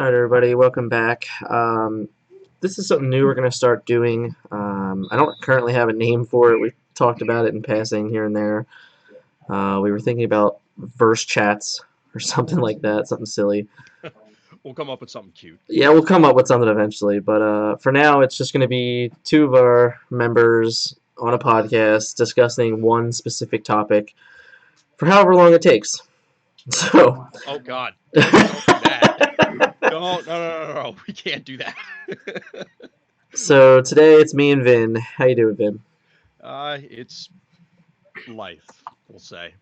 Alright, everybody, welcome back. This is something new we're going to start doing. I don't currently have a name for it. We talked about it in passing here and there. We were thinking about verse chats or something like that, something silly. We'll come up with something cute. Yeah, we'll come up with something eventually, but for now, it's just going to be two of our members on a podcast discussing one specific topic for however long it takes. So. Oh God, please don't do that. No. We can't do that. So today it's me and Vin. How you doing, Vin? It's life, we'll say.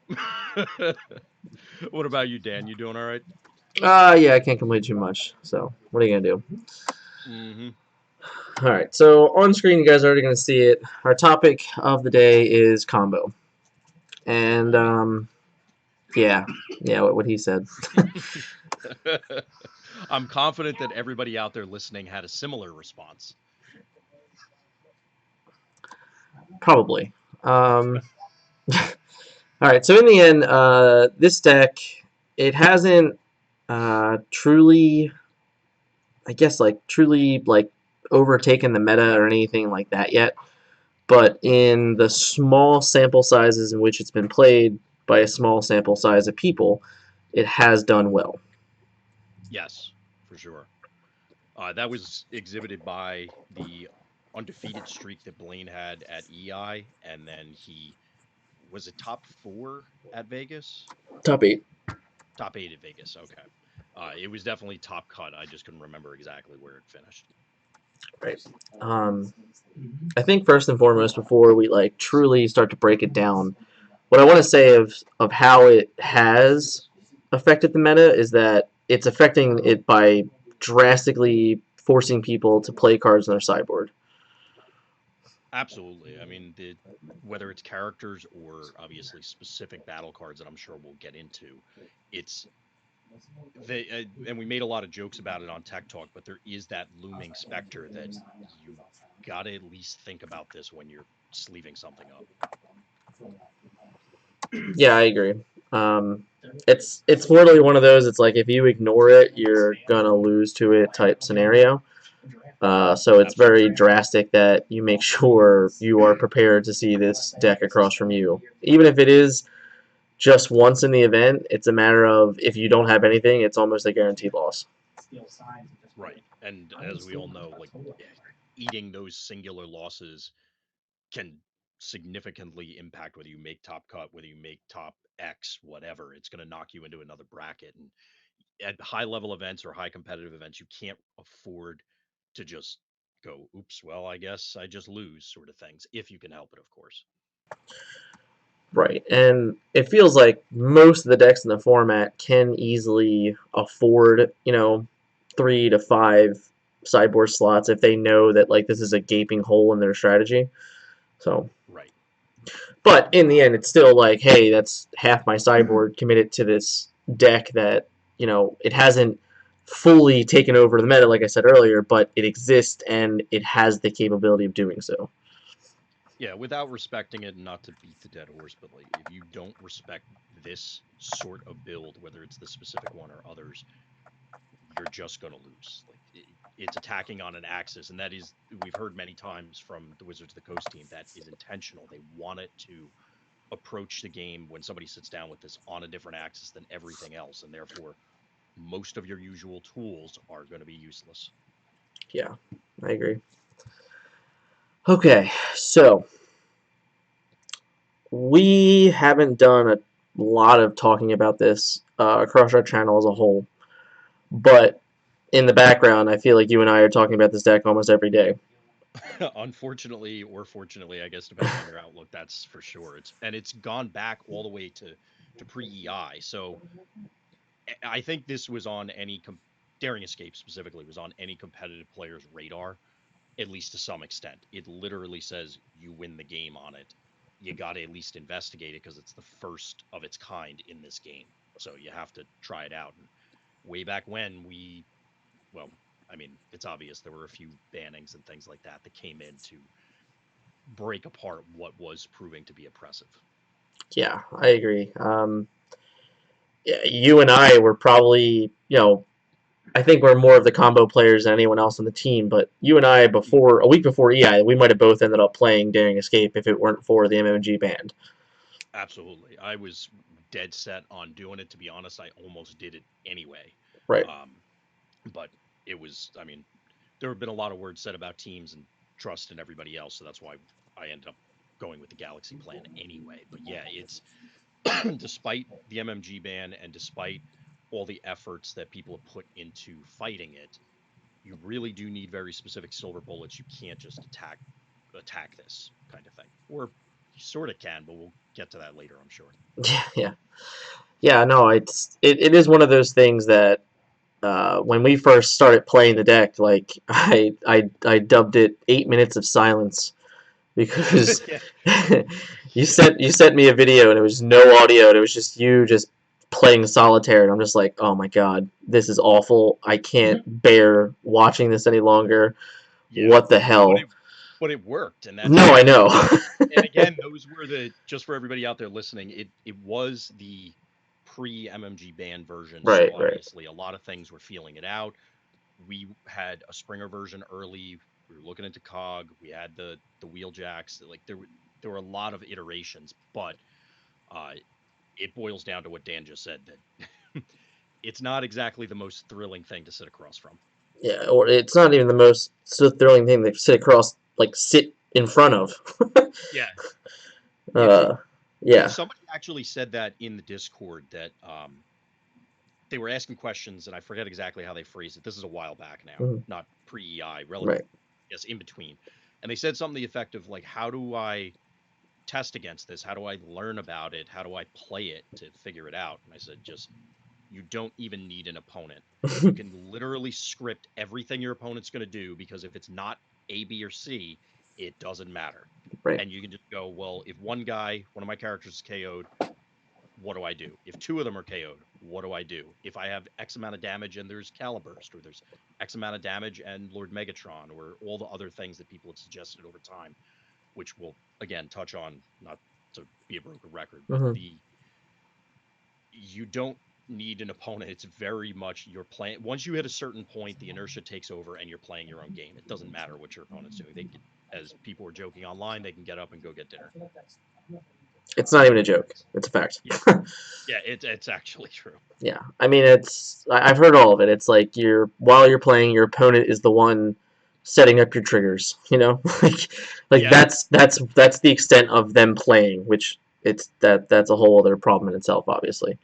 What about you, Dan? You doing all right? Yeah, I can't complain too much. So, what are you gonna do? Mm-hmm. Alright, so on screen, you guys are already gonna see it. Our topic of the day is combo. And, yeah, what he said. I'm confident that everybody out there listening had a similar response. Probably. Alright, so in the end, this deck, it hasn't truly, I guess, truly, overtaken the meta or anything like that yet. But in the small sample sizes in which it's been played by a small sample size of people, it has done well. Yes, for sure. That was exhibited by the undefeated streak that Blaine had at EI, and then he was it top four at Vegas? Top 8. Top eight at Vegas. Okay. It was definitely top cut. I just couldn't remember exactly where it finished. Right. Um, I think first and foremost, before we truly start to break it down, what I want to say of how it has affected the meta is that it's affecting it by drastically forcing people to play cards on their sideboard. Absolutely. I mean, whether it's characters or obviously specific battle cards that I'm sure we'll get into, it's and we made a lot of jokes about it on Tech Talk, but there is that looming specter that you got to at least think about this when you're sleeving something up. Yeah, I agree. It's literally one of those. It's like if you ignore it, you're gonna lose to it type scenario. So it's very drastic that you make sure you are prepared to see this deck across from you, even if it is just once in the event. It's a matter of if you don't have anything, it's almost a guaranteed loss. Right. And as we all know, like eating those singular losses can significantly impact whether you make top cut, whether you make top X, whatever. It's going to knock you into another bracket. And at high level events or high competitive events, you can't afford to just go, oops, well, I guess I just lose sort of things, if you can help it, of course. Right, and it feels like most of the decks in the format can easily afford, 3 to 5 sideboard slots if they know that this is a gaping hole in their strategy. So, right. But in the end, it's still like, hey, that's half my sideboard committed to this deck that it hasn't fully taken over the meta, like I said earlier, but it exists and it has the capability of doing so. Yeah, without respecting it, and not to beat the dead horse, but like if you don't respect this sort of build, whether it's the specific one or others, you're just going to lose. Like it's attacking on an axis, and that is we've heard many times from the Wizards of the Coast team that is intentional. They want it to approach the game when somebody sits down with this on a different axis than everything else, and therefore most of your usual tools are going to be useless. Yeah, I agree. Okay, so we haven't done a lot of talking about this across our channel as a whole, but in the background, I feel like you and I are talking about this deck almost every day. Unfortunately, or fortunately, I guess depending on your outlook, that's for sure. It's gone back all the way to pre EI. So I think this was on Daring Escape specifically was on any competitive player's radar, at least to some extent. It literally says you win the game on it. You got to at least investigate it because it's the first of its kind in this game. So you have to try it out. And way back when well, I mean, it's obvious there were a few bannings and things like that that came in to break apart what was proving to be oppressive. Yeah, I agree. Yeah, you and I were probably, I think we're more of the combo players than anyone else on the team. But you and I, before a week before EI, we might have both ended up playing Daring Escape if it weren't for the MMG band. Absolutely. I was dead set on doing it. To be honest, I almost did it anyway. Right. Um, but it was, I mean, there have been a lot of words said about teams and trust and everybody else. So that's why I ended up going with the Galaxy plan anyway. But yeah, it's despite the MMG ban and despite all the efforts that people have put into fighting it, you really do need very specific silver bullets. You can't just attack this kind of thing. Or you sort of can, but we'll get to that later, I'm sure. Yeah, yeah, yeah. No, it is one of those things that when we first started playing the deck, like I dubbed it 8 minutes of silence because Yeah. you sent me a video and it was no audio and it was just you just playing solitaire and I'm just like, oh my god, this is awful. I can't bear watching this any longer. Yeah. What the But hell? it worked, and that's No, the I thing. know. And again, those were the just for everybody out there listening, it was the pre MMG ban version, so Right, right. obviously a lot of things were feeling it out. We had a Springer version early. We were looking into Cog. We had the wheel jacks. Like there were a lot of iterations, but uh, it boils down to what Dan just said that it's not exactly the most thrilling thing to sit across from. Yeah, or it's not even the most so thrilling thing to sit across, like sit in front of. Yeah, yeah. uh, yeah. Somebody actually said that in the Discord that they were asking questions, and I forget exactly how they phrased it. This is a while back now, Mhm. not pre EI, relative, Right. yes, in between. And they said something to the effect of like, how do I test against this? How do I learn about it? How do I play it to figure it out? And I said, just you don't even need an opponent. You can literally script everything your opponent's going to do because if it's not A, B, or C, it doesn't matter. Right. And you can just go, well, if one of my characters is KO'd, what do I do? If two of them are KO'd, what do I do? If I have X amount of damage and there's Caliburst, or there's X amount of damage and Lord Megatron, or all the other things that people have suggested over time, which we'll again touch on, not to be a broken record, but Hmm. the you don't need an opponent. It's very much your plan. Once you hit a certain point, the inertia takes over and you're playing your own game. It doesn't matter what your opponent's doing. They can, as people were joking online, they can get up and go get dinner. It's not even a joke. It's a fact. Yeah. Yeah, it's actually true. Yeah, I mean, I've heard all of it. It's like while you're playing, your opponent is the one setting up your triggers. Like Yeah. that's the extent of them playing, which that's a whole other problem in itself, obviously.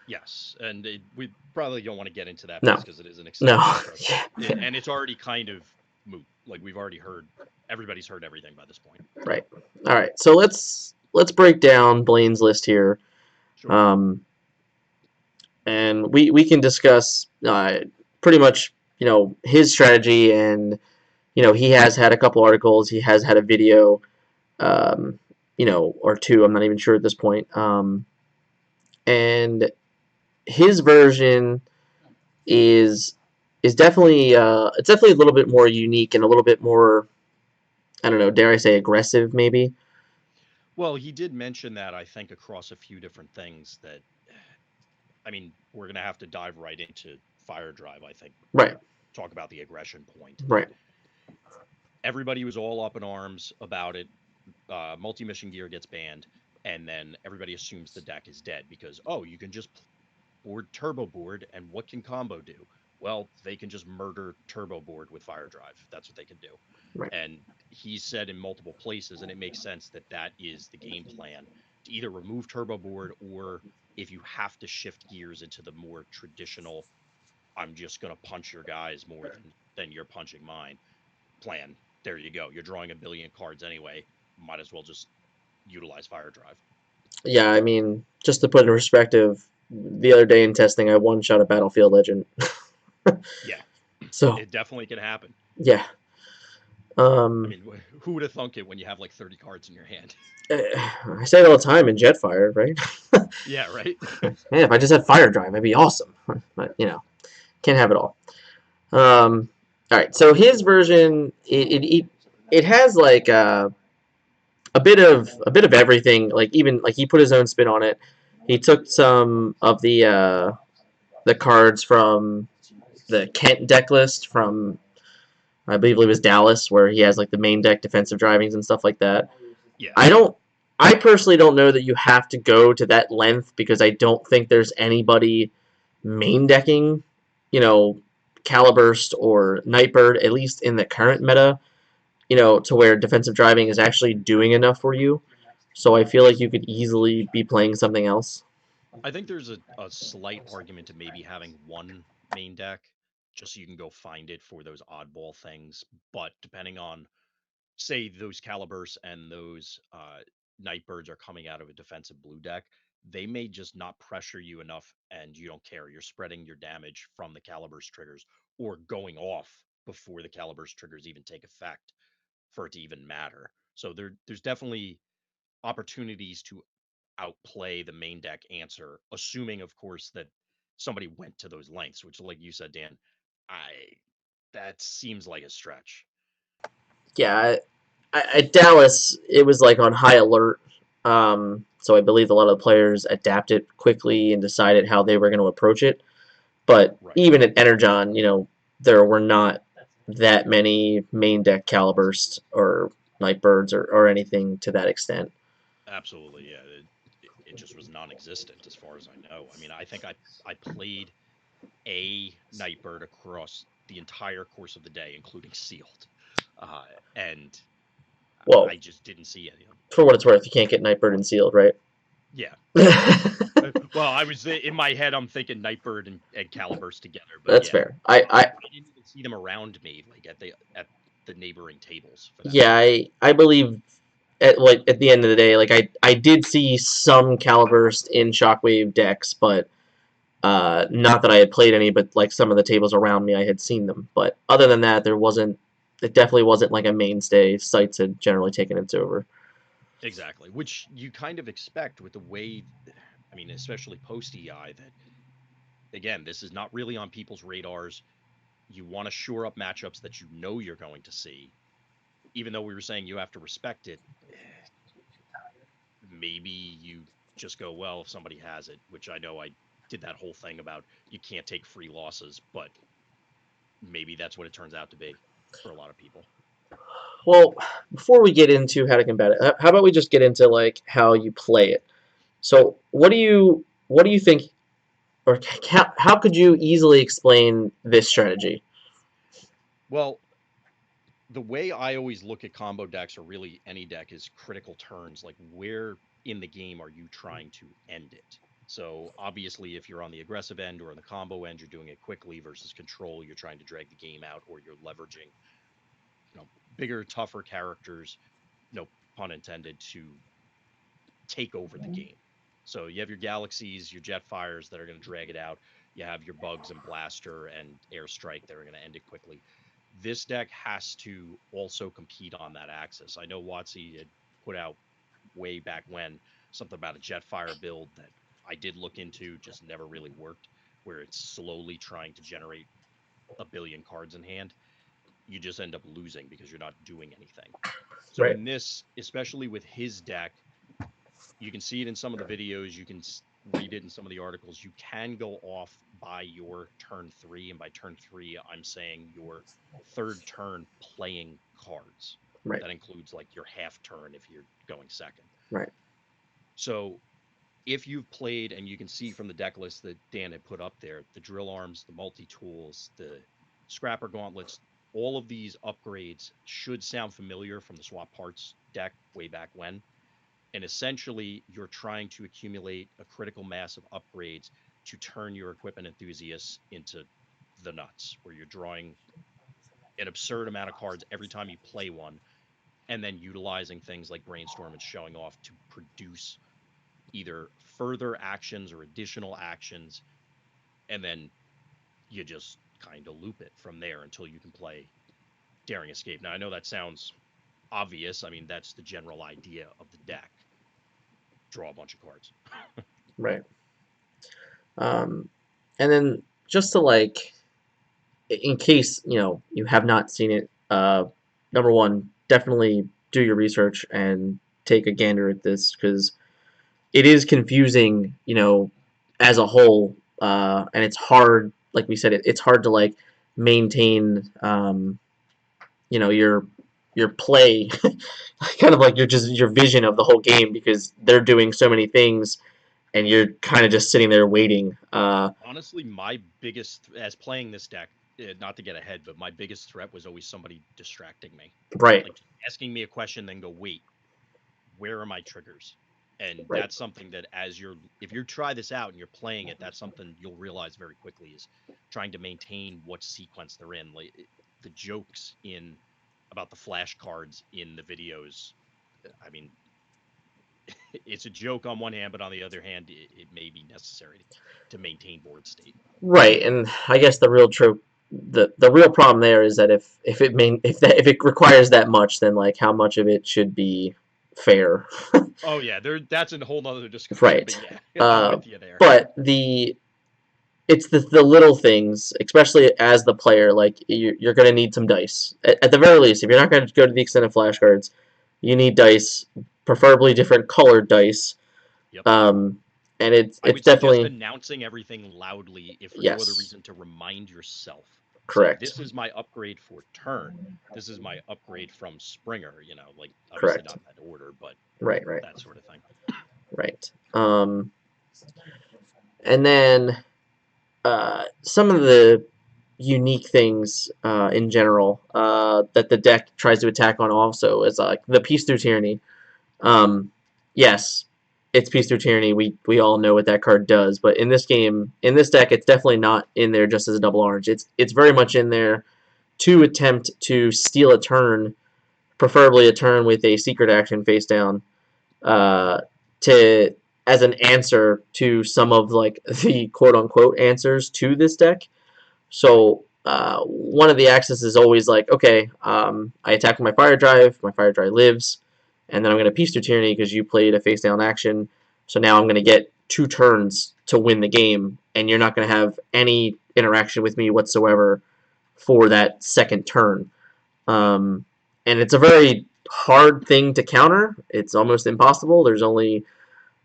Yes, and we probably don't want to get into that No, piece because it is an no, extensive discussion, yeah, yeah, and it's already kind of moot. Like we've already heard, everybody's heard everything by this point. right. All right, so let's break down Blaine's list here, Sure. um, and we can discuss pretty much his strategy, and he has had a couple articles, he has had a video, um, or two. I'm not even sure at this point. And his version is definitely it's definitely a little bit more unique and a little bit more, I don't know, dare I say aggressive maybe. Well, he did mention that I think across a few different things that I mean we're gonna have to dive right into Fire Drive. I think Right, talk about the aggression point that right, everybody was all up in arms about it. Multi-mission gear gets banned, and then everybody assumes the deck is dead because you can just board Turbo Board, and what can Combo do? Well, they can just murder Turbo Board with Fire Drive. That's what they can do. right. And he said in multiple places, and it makes sense that that is the game plan to either remove Turbo Board or if you have to shift gears into the more traditional, I'm just going to punch your guys more than you're punching mine plan. There you go. You're drawing a billion cards anyway. Might as well just utilize Fire Drive. Yeah, I mean, just to put in perspective, the other day in testing, I one shot a Battlefield Legend. Yeah, So it definitely can happen. yeah, I um, mean, who would have thunk it when you have like 30 cards in your hand? I say it all the time in Jetfire, right? Yeah, right. Man, if I just had Fire Drive, it'd be awesome. But can't have it all. All right, so his version it has like a bit of everything. Like even like he put his own spin on it. He took some of the cards from the Kent deck list from, I believe it was Dallas, where he has like the main deck defensive drivings and stuff like that. Yeah, I don't. I personally don't know that you have to go to that length because I don't think there's anybody main decking, you know, Caliburst or Nightbird, at least in the current meta, to where defensive driving is actually doing enough for you. So I feel like you could easily be playing something else. I think there's a slight argument to maybe having one main deck just so you can go find it for those oddball things. But depending on, say, those Caliburs and those Nightbirds are coming out of a defensive blue deck, they may just not pressure you enough and you don't care. You're spreading your damage from the Calibur's triggers or going off before the Calibur's triggers even take effect for it to even matter. So there's definitely opportunities to outplay the main deck answer, assuming, of course, that somebody went to those lengths, which, like you said, Dan, I that seems like a stretch. Yeah, at Dallas, it was like on high alert. So I believe a lot of the players adapted quickly and decided how they were going to approach it. But Right. even at Energon, there were not that many main deck Caliburst or Nightbirds or anything to that extent. Absolutely, yeah. It just was non-existent as far as I know. I mean, I think I played a Nightbird across the entire course of the day, including sealed, uh, and Well, I just didn't see any of them. for what it's worth, you can't get Nightbird and Sealed, right? Yeah, well, I was in my head. I'm thinking Nightbird and Caliburst together, but That's yeah, fair. I didn't even see them around me, like at the neighboring tables for that Yeah, matter. I believe at the end of the day, like I did see some Caliburst in Shockwave decks, but not that I had played any, but like some of the tables around me, I had seen them. But other than that, there wasn't. It definitely wasn't like a mainstay. Sites had generally taken it over. Exactly, which you kind of expect with the way, I mean, especially post EI, that again, this is not really on people's radars. You want to shore up matchups that you know you're going to see, even though we were saying you have to respect it. Maybe you just go, well, if somebody has it, which I know I did that whole thing about you can't take free losses, but maybe that's what it turns out to be for a lot of people. Well, before we get into how to combat it, how about we just get into like how you play it? So, what do you think, or how could you easily explain this strategy? Well, the way I always look at combo decks, or really any deck, is critical turns. Like, where in the game are you trying to end it? So, obviously, if you're on the aggressive end or on the combo end, you're doing it quickly versus control. You're trying to drag the game out, or you're leveraging, bigger, tougher characters, no pun intended, to take over the game. So you have your galaxies, your Jetfires that are going to drag it out. You have your bugs and blaster and airstrike that are going to end it quickly. This deck has to also compete on that axis. I know Watsy had put out way back when something about a Jetfire build that I did look into, just never really worked, where it's slowly trying to generate a billion cards in hand. You just end up losing because you're not doing anything. So Right. in this, especially with his deck, you can see it in some of the videos. You can read it in some of the articles. You can go off by your turn three, and by turn three, I'm saying your third turn playing cards. Right. That includes like your half turn if you're going second. Right. So if you've played, and you can see from the deck list that Dan had put up there, the drill arms, the multi tools, the scrapper gauntlets, all of these upgrades should sound familiar from the swap parts deck way back when. And essentially, you're trying to accumulate a critical mass of upgrades to turn your equipment enthusiasts into the nuts, where you're drawing an absurd amount of cards every time you play one, and then utilizing things like brainstorm and showing off to produce either further actions or additional actions, and then you just kind of loop it from there until you can play Daring Escape. Now, I know that sounds obvious. I mean, that's the general idea of the deck. Draw a bunch of cards. Right. Um, and then just to like, in case you have not seen it, number one, definitely do your research and take a gander at this because it is confusing, as a whole, and it's hard. like we said, it's hard to like maintain, your play, kind of like your vision of the whole game because they're doing so many things and you're kind of just sitting there waiting. Honestly, my biggest as playing this deck, not to get ahead, but my biggest threat was always somebody distracting me, Right, like asking me a question, then go, wait, where are my triggers? And right, that's something that if you try this out and you're playing it, that's something you'll realize very quickly is trying to maintain what sequence they're in. Like the jokes in about the flashcards in the videos. I mean, it's a joke on one hand, but on the other hand, it may be necessary to maintain board state. right. And I guess the real problem there is that if it requires that much, then like how much of it should be fair. Oh yeah, that's a whole nother discussion, but Right. yeah, I'm Uh, with you there. but it's the little things, especially as the player. Like you're going to need some dice at the very least. If you're not going to go to the extent of flashcards, you need dice, preferably different colored dice. Yep. Um, and I it's would suggest definitely announcing everything loudly, if for no other yes, reason to remind yourself. Say, correct, this is my upgrade for turn. This is my upgrade from Springer, like obviously correct, not that order, but right, right, that sort of thing. right. And then some of the unique things in general that the deck tries to attack on also is like the Peace Through Tyranny. Um, yes, it's Peace Through Tyranny. We all know what that card does, but in this game, in this deck, it's definitely not in there just as a double orange. It's very much in there to attempt to steal a turn, preferably a turn with a secret action face down, uh, to as an answer to some of like the quote unquote answers to this deck. So one of the axes is always like, okay, I attack with my fire drive lives, and then I'm going to Peace through Tyranny because you played a face down action. So now I'm going to get 2 turns to win the game, and you're not going to have any interaction with me whatsoever for that second turn. Yep. And it's a very hard thing to counter. It's almost impossible. There's only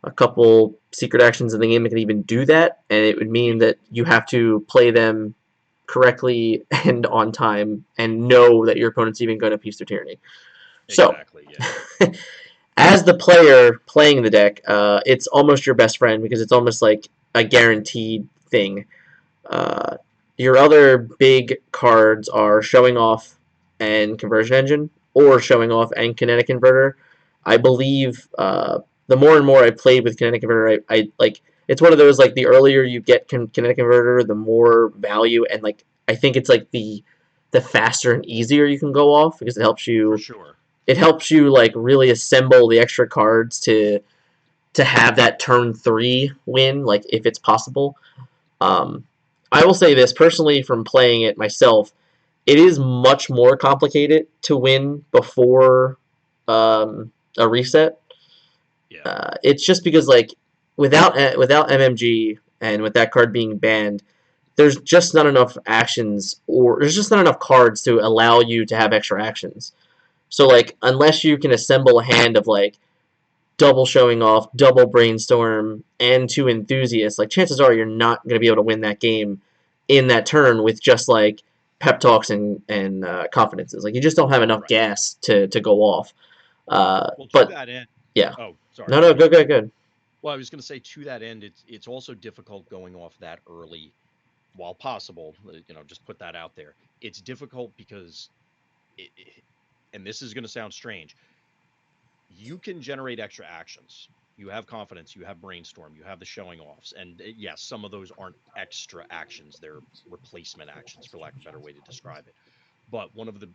a couple secret actions in the game that can even do that, and it would mean that you have to play them correctly and on time and know that your opponent's even going to Peace through Tyranny. So, Exactly. Yeah. as the player playing the deck, it's almost your best friend because it's almost like a guaranteed thing. Uh, your other big cards are Showing Off and Conversion Engine, or Showing Off and Kinetic Converter. I believe the more and more I played with Kinetic Converter, I like it's one of those like the earlier you get Kinetic Converter, the more value and like I think it's like the faster and easier you can go off because For sure. it helps you like really assemble the extra cards to have that turn 3 win, like if it's possible. Um, I will say this personally from playing it myself, it is much more complicated to win before a reset. Yeah. It's just because like without MMG and with that card being banned, there's just not enough actions or there's just not enough cards to allow you to have extra actions. So like unless you can assemble a hand of like double Showing Off, double Brainstorm, and 2 Enthusiasts, like chances are you're not going to be able to win that game in that turn with just like pep talks and confidences. Like you just don't have enough Right. gas to go off. Well, to But that end. yeah, Oh, sorry. no, I no, didn't mean good, to cut good, you off. good. Well, I was going to say to that end, it's also difficult going off that early, while possible. Just put that out there. It's difficult because and this is going to sound strange, you can generate extra actions. You have confidence, you have brainstorm, you have the showing offs. And yes, some of those aren't extra actions, they're replacement actions, for lack of a better way to describe it. But one of the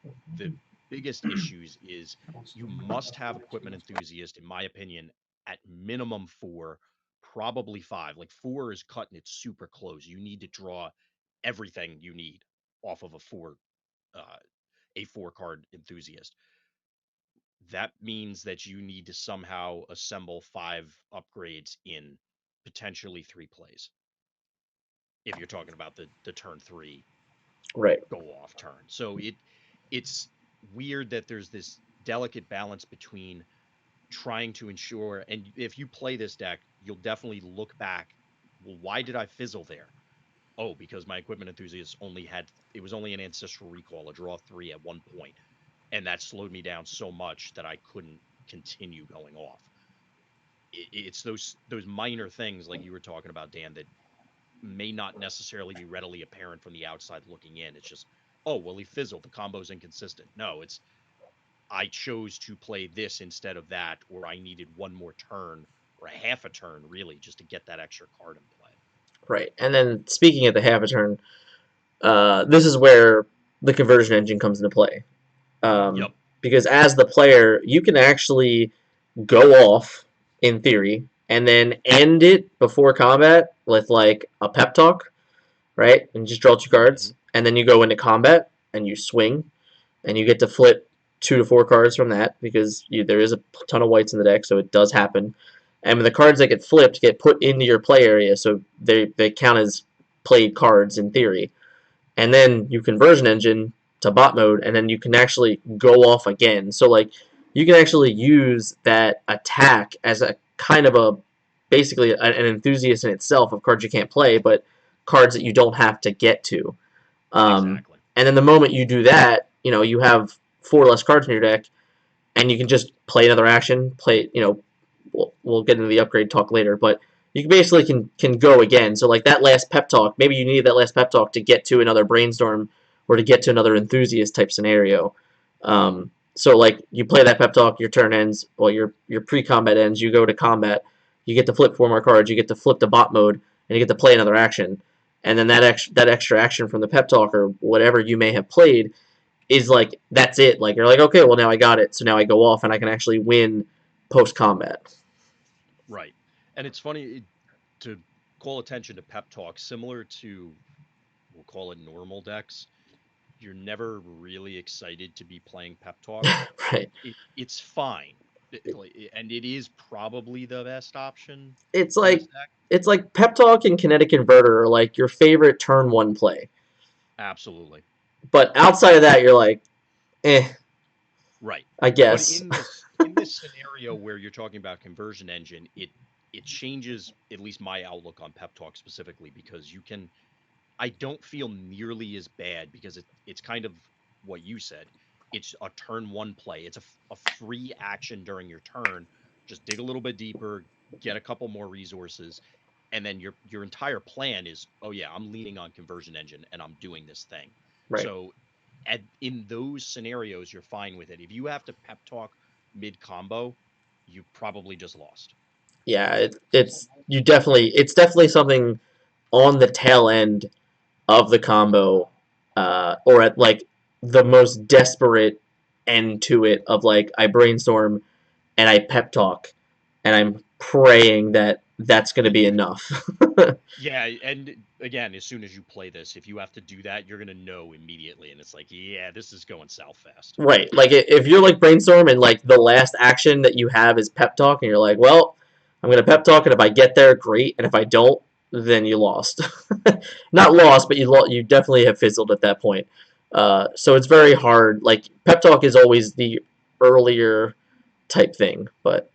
biggest issues is you must have equipment enthusiast, in my opinion, at minimum 4, probably 5. Like 4 is cutting it super close. You need to draw everything you need off of uh, a 4 card enthusiast. That means that you need to somehow assemble 5 upgrades in potentially 3 plays. If you're talking about the turn 3 Right, go off turn. So it's weird that there's this delicate balance between trying to ensure, and if you play this deck, you'll definitely look back, well, why did I fizzle there? oh, because my equipment enthusiast only had it was only an ancestral recall, a draw 3 at one point, and that slowed me down so much that I couldn't continue going off. It's those minor things like you were talking about, Dan, that may not necessarily be readily apparent from the outside looking in. It's just, oh, well, he fizzled. The combo's inconsistent. No, it's I chose to play this instead of that, or I needed one more turn or a half a turn, really, just to get that extra card in play. Right. And then speaking of the half a turn, this is where the conversion engine comes into play. Yep. Because as the player, you can actually go off in theory and then end it before combat with like a pep talk, right? And just draw two Hmm. cards, and then you go into combat and you swing, and you get to flip 2 to 4 cards from that because there is a ton of whites in the deck, so it does happen. And the cards that get flipped get put into your play area, so they count as played cards in theory. And then you conversion engine to bot mode, and then you can actually go off again. So like you can actually use that attack as a kind of a basically an enthusiast in itself of cards you can't play, but cards that you don't have to get to. Exactly. And then the moment you do that, you have 4 less cards in your deck, and you can just play another action. We'll get into the upgrade talk later, but you basically can go again. So like that last pep talk, maybe you need that last pep talk to get to another brainstorm or to get to another enthusiast type scenario. So like you play that pep talk, your turn ends, well your pre-combat ends, you go to combat, you get to flip 4 more cards, you get to flip to bot mode, and you get to play another action. And then that extra action from the pep talk or whatever you may have played is like that's it. Like you're like, okay, well now I got it, so now I go off and I can actually win post combat. Right. And it's funny to call attention to pep talk, similar to, we'll call it normal decks. You're never really excited to be playing pep talk. Right. It's fine. And it is probably the best option It's in this like deck. it's like pep talk and kinetic converter are like your favorite turn one play. Absolutely. But outside of that, you're like, eh, Right. I But guess. in this scenario where you're talking about conversion engine, it changes at least my outlook on pep talk specifically, because you can I don't feel nearly as bad because it's kind of what you said. It's a turn one play. It's a free action during your turn. Just dig a little bit deeper, get a couple more resources, and then your entire plan is, oh yeah, I'm leaning on conversion engine and I'm doing this thing. Right. So in those scenarios, you're fine with it. If you have to pep talk mid combo, you probably just lost. Yeah, it's definitely something on the tail end of the combo, or at like the most desperate end to it of like I brainstorm and I pep talk and I'm praying that that's going to be enough. Yeah, and again, as soon as you play this, if you have to do that, you're gonna know immediately, and it's like, yeah, this is going south fast. Right. Like if you're like brainstorm and like the last action that you have is pep talk and you're like, well, I'm gonna pep talk and if I get there, great, and if I don't, then you lost. Not lost, but you definitely have fizzled at that point. So it's very hard. Like pep talk is always the earlier type thing, but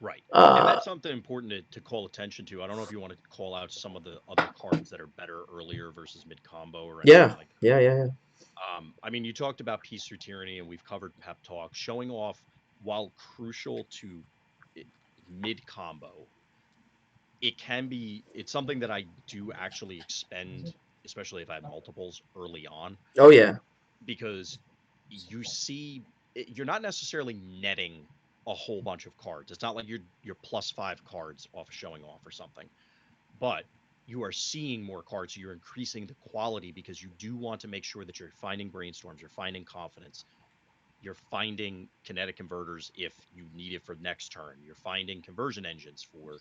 Right. And uh, that's something important to call attention to. I don't know if you want to call out some of the other cards that are better earlier versus mid combo or anything yeah, like yeah, yeah, yeah. that. I mean, you talked about Peace Through Tyranny, and we've covered pep talk. Showing off, while crucial to mid combo, it's something that I do actually expend, especially if I have multiples early on, Oh yeah, because you see you're not necessarily netting a whole bunch of cards. It's not like you're plus 5 cards off of showing off or something, but you are seeing more cards. So you're increasing the quality because you do want to make sure that you're finding brainstorms, you're finding confidence, you're finding kinetic converters if you need it for next turn, you're finding conversion engines for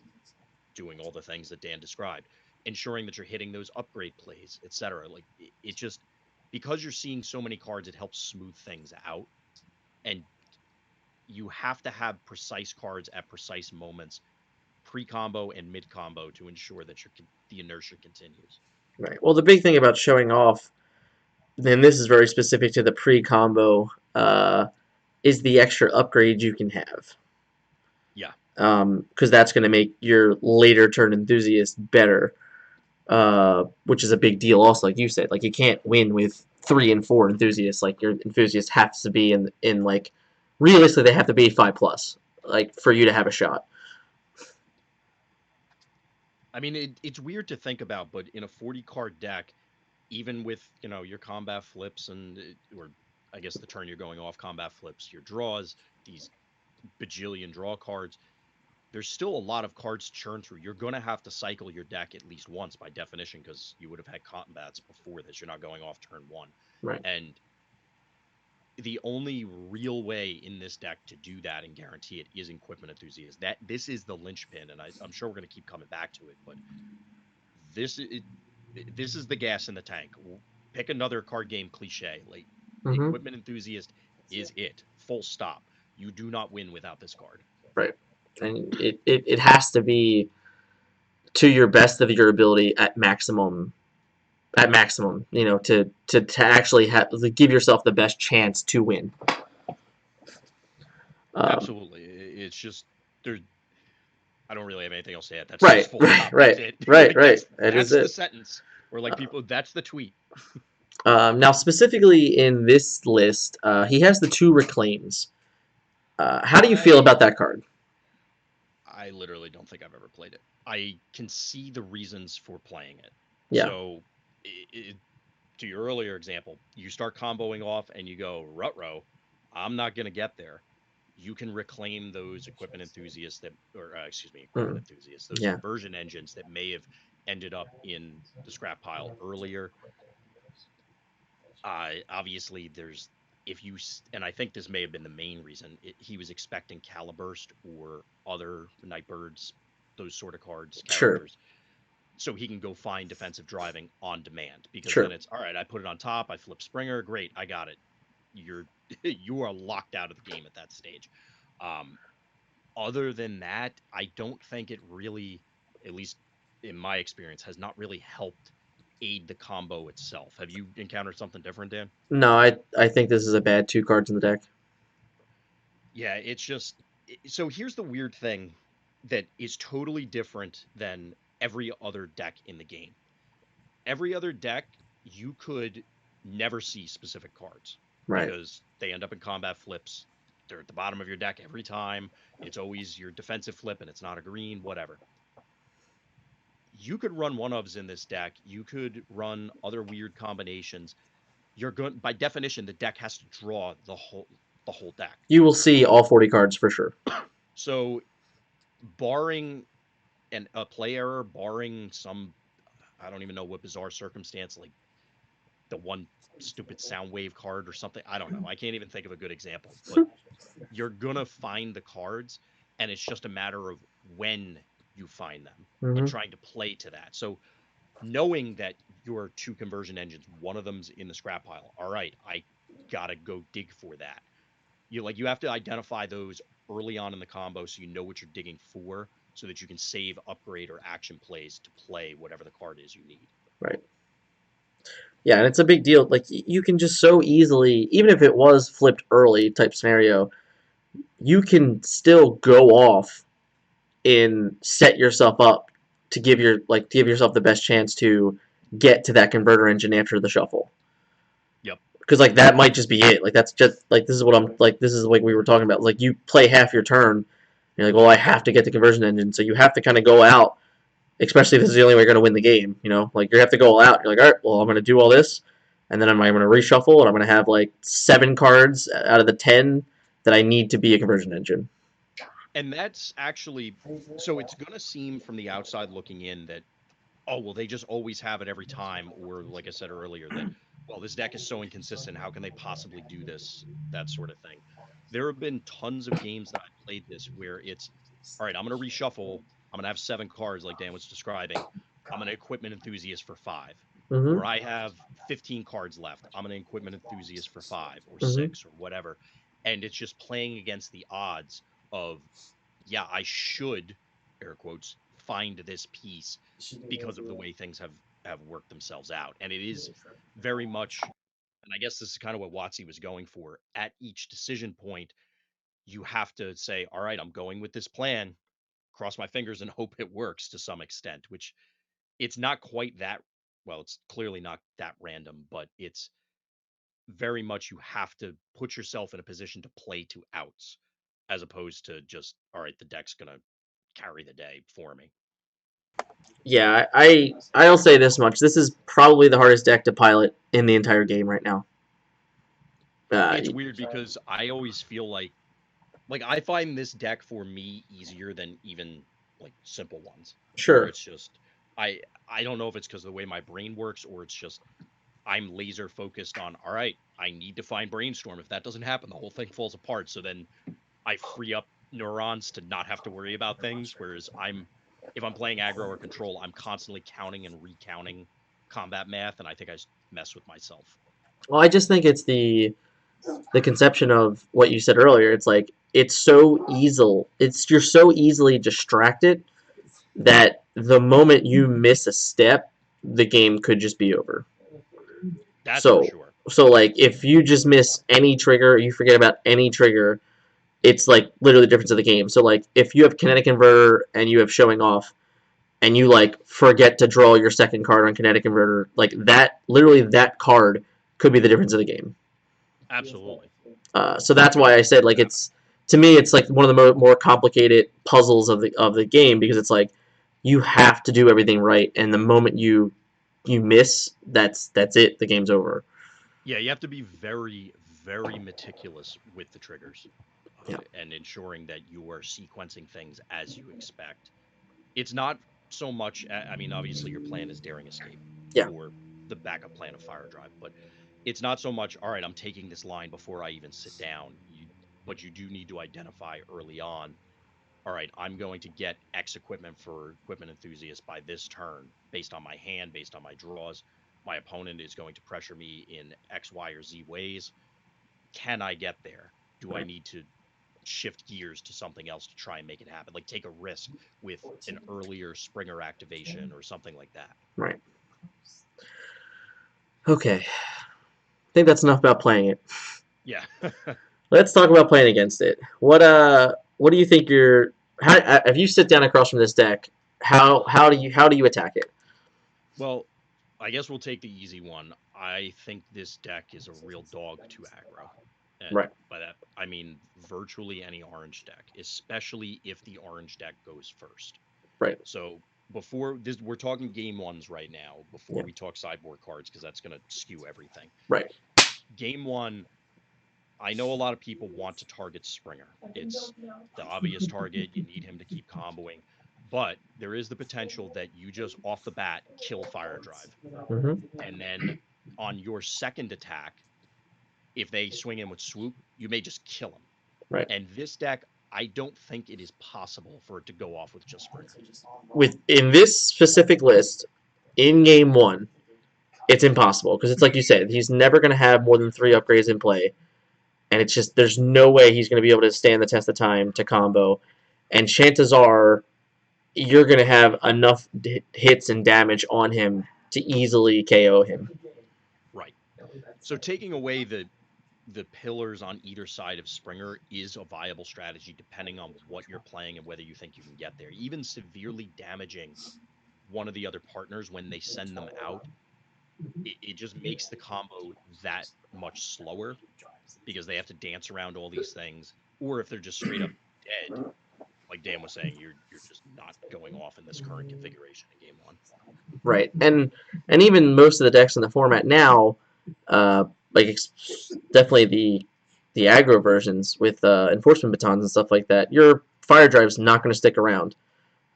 doing all the things that Dan described, ensuring that you're hitting those upgrade plays, etc. Like it just, because you're seeing so many cards, it helps smooth things out. And you have to have precise cards at precise moments, pre combo and mid combo, to ensure that the inertia continues. right. Well, the big thing about showing off, and this is very specific to the pre-combo, is the extra upgrade you can have. Yeah. Because that's going to make your later turn enthusiast better. which is a big deal. Also, like you said, like you can't win with 3 and 4 enthusiasts. Like your enthusiast has to be in like realistically they have to be 5 plus, like for you to have a shot. I mean, it's weird to think about, but in a 40 card deck, even with your combat flips or I guess the turn you're going off combat flips, your draws, these bajillion draw cards, there's still a lot of cards to churn through. You're going to have to cycle your deck at least once by definition because you would have had combats before this. You're not going off turn one. Right. And the only real way in this deck to do that and guarantee it is equipment enthusiasts. That this is the linchpin, and I'm sure we're going to keep coming back to it, but this is this is the gas in the tank. Pick another card game cliche. Like Mm-hmm. equipment enthusiast is it. Full stop. You do not win without this card. Right. And it has to be to your best of your ability at maximum, to actually to give yourself the best chance to win. Um, Absolutely. It's just there. I don't really have anything else to add. That's just right, full right, stop. That's right, it. right, Like right. that's That is that's the it. sentence. Or like people. That's the tweet. Now, specifically in this list, he has the 2 reclaims. How do you feel I about that card? I literally don't think I've ever played it. I can see the reasons for playing it. Yeah. So, to your earlier example, you start comboing off and you go, Rutro, I'm not going to get there. You can reclaim those equipment enthusiasts or excuse me, equipment Mm, enthusiasts, those yeah. conversion engines that may have ended up in the scrap pile earlier. Obviously, if you, and I think this may have been the main reason he was expecting Caliburst or other Nightbirds, those sort of cards, Sure. characters, so he can go find defensive driving on demand because then Sure. it's all right. I put it on top. I flip Springer. Great, I got it. You're you are locked out of the game at that stage. Um, Other than that, I don't think it really, at least in my experience, has not really helped aid the combo itself. Have you encountered something different, Dan? No, I think this is a bad 2 cards in the deck. Yeah, it's just so here's the weird thing that is totally different than every other deck in the game. Every other deck, you could never see specific cards Right. because they end up in combat flips. They're at the bottom of your deck every time. It's always your defensive flip and it's not a green, whatever. You could run one ofs in this deck. You could run other weird combinations. You're going by definition, the deck has to draw the whole deck. You will see all 40 cards for sure. So barring a play error, barring some I don't even know what bizarre circumstance, like the one stupid sound wave card or something. I don't know. I can't even think of a good example, but you're gonna find the cards, and it's just a matter of when you find them and Hmm. trying to play to that. So knowing that your 2 conversion engines, one of them's in the scrap pile. All right, I gotta go dig for that. You have to identify those early on in the combo so you know what you're digging for so that you can save upgrade or action plays to play whatever the card is you need. Right. Yeah, and it's a big deal. Like you can just so easily, even if it was flipped early type scenario, you can still go off and set yourself up to give yourself the best chance to get to that converter engine after the shuffle. Yep. Because like that might just be it. Like that's just like this is what I'm like. This is like we were talking about. Like you play half your turn, you're like, well, I have to get the conversion engine, so you have to kind of go out. Especially if this is the only way you're going to win the game. Like you have to go all out. You're like, all right, well, I'm going to do all this, and then I'm going to reshuffle, and I'm going to have like 7 cards out of the 10 that I need to be a conversion engine. And that's actually so it's going to seem from the outside looking in that oh well they just always have it every time or like I said earlier that well this deck is so inconsistent how can they possibly do this that sort of thing. There have been tons of games that I played this where it's all right I'm going to reshuffle, I'm going to have 7 cards like Dan was describing, I'm an equipment enthusiast for 5, Mm-hmm. or I have 15 cards left, I'm an equipment enthusiast for 5 or Mm-hmm. 6 or whatever, and it's just playing against the odds of yeah I should air quotes find this piece because of the way things have worked themselves out. And it is very much, and I guess this is kind of what Watsy was going for. At each decision point, you have to say, all right, I'm going with this plan, cross my fingers and hope it works to some extent, which it's not quite that well, it's clearly not that random, but it's very much you have to put yourself in a position to play to outs as opposed to just, all right, the deck's gonna carry the day for me. Yeah, I'll say this much: this is probably the hardest deck to pilot in the entire game right now. Uh, It's weird because I always feel like I find this deck for me easier than even like simple ones where sure. it's just I don't know if it's because of the way my brain works or it's just I'm laser focused on, all right, I need to find brainstorm. If that doesn't happen, the whole thing falls apart. So then I free up neurons to not have to worry about things. Whereas if I'm playing aggro or control, I'm constantly counting and recounting combat math, and I think I mess with myself. Well, I just think it's the conception of what you said earlier. It's like it's so easy. It's you're so easily distracted that the moment you miss a step, the game could just be over. That's for So sure. like if you just miss any trigger, you forget about any trigger, it's like literally the difference of the game. So like if you have kinetic converter and you have showing off and you like forget to draw your second card on kinetic converter, like that literally that card could be the difference of the game. Absolutely. So that's why I said like it's to me it's like one of the more complicated puzzles of the game because it's like you have to do everything right, and the moment you miss, that's it. The game's over. Yeah, you have to be very, very meticulous with the triggers Yeah, and ensuring that you are sequencing things as you expect. It's not so much, I mean, obviously your plan is Daring Escape yeah, for the backup plan of Fire Drive, but it's not so much, all right, I'm taking this line before I even sit down. But you do need to identify early on, all right, I'm going to get X equipment for equipment enthusiasts by this turn based on my hand, based on my draws. My opponent is going to pressure me in X, Y, or Z ways. Can I get there? Do I right, need to shift gears to something else to try and make it happen? Like take a risk with an earlier Springer activation or something like that. right. Okay, I think that's enough about playing it. Yeah. Let's talk about playing against it. What do you think your how if you sit down across from this deck, how do you attack it? Well, I guess we'll take the easy one. I think this deck is a real dog to aggro. And Right, by that, I mean virtually any orange deck, especially if the orange deck goes first. right, So before this, we're talking game ones right now, before yeah, we talk sideboard cards, because that's going to skew everything. right, Game one, I know a lot of people want to target Springer. It's the obvious target. You need him to keep comboing. But there is the potential that you just off the bat kill Fire Drive. mm-hmm. And then on your second attack, if they swing in with swoop, you may just kill him. Right. And this deck, I don't think it is possible for it to go off with just Springer. With in this specific list, in game one, it's impossible because it's like you said, he's never going to have more than 3 upgrades in play, and it's just there's no way he's going to be able to stand the test of time to combo, and chances are you're going to have enough hits and damage on him to easily KO him. Right. So taking away the pillars on either side of Springer is a viable strategy depending on what you're playing and whether you think you can get there. Even severely damaging one of the other partners when they send them out, it just makes the combo that much slower because they have to dance around all these things. Or if they're just straight up dead, like Dan was saying, you're just not going off in this current configuration in game one. Right, and even most of the decks in the format now, uh, like definitely the aggro versions with enforcement batons and stuff like that, your fire drive's not going to stick around.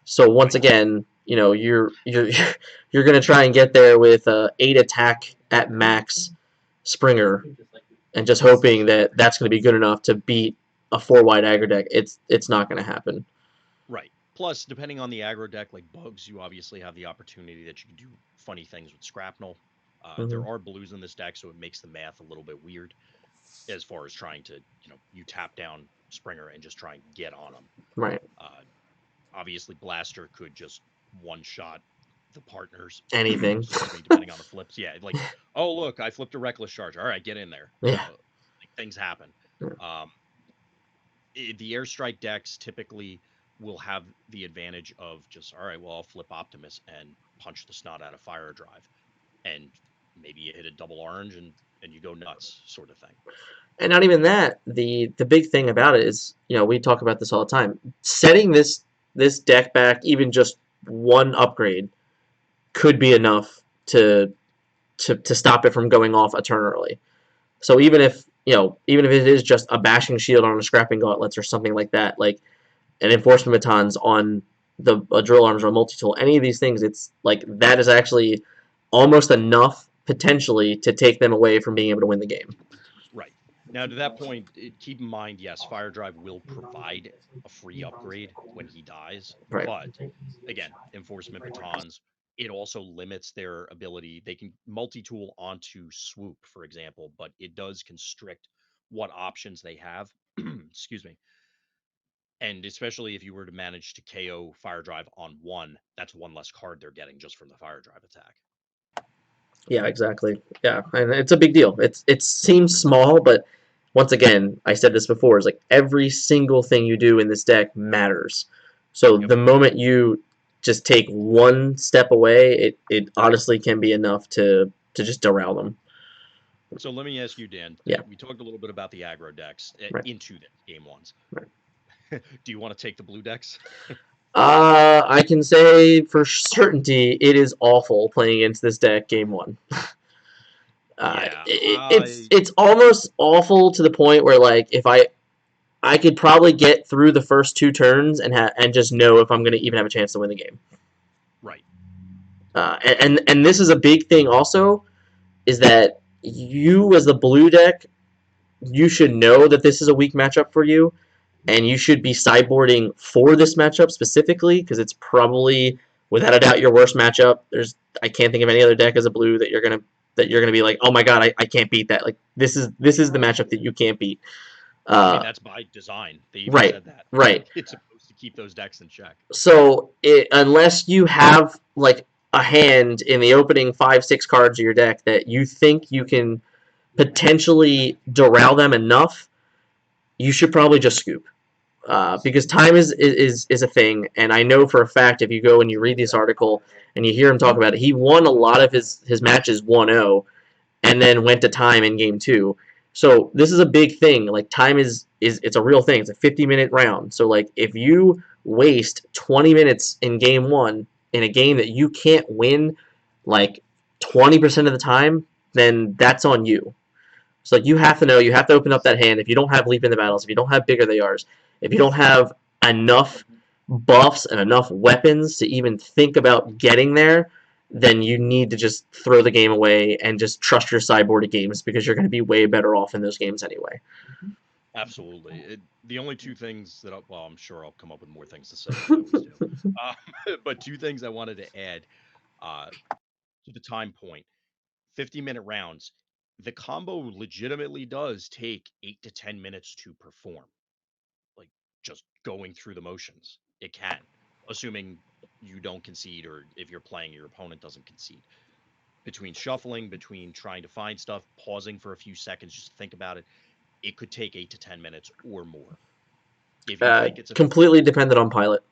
So once Right. again, you know you're you're going to try and get there with 8 attack at max Springer, and just hoping that that's going to be good enough to beat a 4 wide aggro deck. It's not going to happen. Right. Plus, depending on the aggro deck, like bugs, you obviously have the opportunity that you can do funny things with Scrapnel. Hmm. There are blues in this deck, so it makes the math a little bit weird as far as trying to, you tap down Springer and just try and get on him. Right. Uh, Obviously, Blaster could just one shot the partners, Anything. excuse me, depending on the flips. Yeah, like, oh, look, I flipped a Reckless Charge. All right, get in there. Yeah. Like, things happen. Um, the airstrike decks typically will have the advantage of just, all right, well, I'll flip Optimus and punch the snot out of Fire Drive, and maybe you hit a double orange and you go nuts, sort of thing. And not even that. The big thing about it is, we talk about this all the time. Setting this deck back even just one upgrade could be enough to stop it from going off a turn early. So even if it is just a bashing shield on a scrapping gauntlets or something like that, like an enforcement batons on the drill arms or a multi tool, any of these things, it's like that is actually almost enough potentially to take them away from being able to win the game. Right. Now, to that point, keep in mind, yes, Fire Drive will provide a free upgrade when he dies, Right. but again, enforcement batons, it also limits their ability. They can multi-tool onto swoop, for example, but it does constrict what options they have. Excuse me. And especially if you were to manage to KO Fire Drive on one, that's one less card they're getting just from the Fire Drive attack. Yeah, exactly. Yeah, and it's a big deal. It seems small, but once again, I said this before, is like every single thing you do in this deck matters. So Yep. the moment you just take one step away, it honestly can be enough to just derail them. So let me ask you, Dan. Yeah, We talked a little bit about the aggro decks right, into the game ones. right. Do you want to take the blue decks? I can say for certainty it is awful playing against this deck game one. Yeah, It's almost awful to the point where like if I could probably get through the first two turns and just know if I'm going to even have a chance to win the game. right. And this is a big thing also is that you as the blue deck you should know that this is a weak matchup for you and you should be sideboarding for this matchup specifically because it's probably without a doubt your worst matchup. I can't think of any other deck as a blue that you're gonna be like, oh my god, I can't beat that. Like this is the matchup that you can't beat. I mean, Uh, that's by design. They even right, said that. right. It's supposed to keep those decks in check. So unless you have like a hand in the opening 5-6 cards of your deck that you think you can potentially derail them enough, you should probably just scoop. Because time is a thing, and I know for a fact if you go and you read this article and you hear him talk about it, he won a lot of his matches 1-0 and then went to time in game two. So this is a big thing. Like time is it's a real thing. It's a 50-minute round. So like if you waste 20 minutes in game one in a game that you can't win like 20% of the time, then that's on you. So like you have to know, you have to open up that hand. If you don't have leap in the battles, if you don't have bigger they are, if you don't have enough buffs and enough weapons to even think about getting there, then you need to just throw the game away and just trust your sideboard at games because you're going to be way better off in those games anyway. Absolutely. The only two things that, well, I'm sure I'll come up with more things to say as I always do. But two things I wanted to add uh, to the time point 50-minute rounds. The combo legitimately does take 8 to 10 minutes to perform. Like just going through the motions. It can, assuming you don't concede or if you're playing your opponent doesn't concede. Between shuffling, between trying to find stuff, pausing for a few seconds just to think about it, it could take 8 to 10 minutes or more. If you think it's enough Completely dependent on pilot.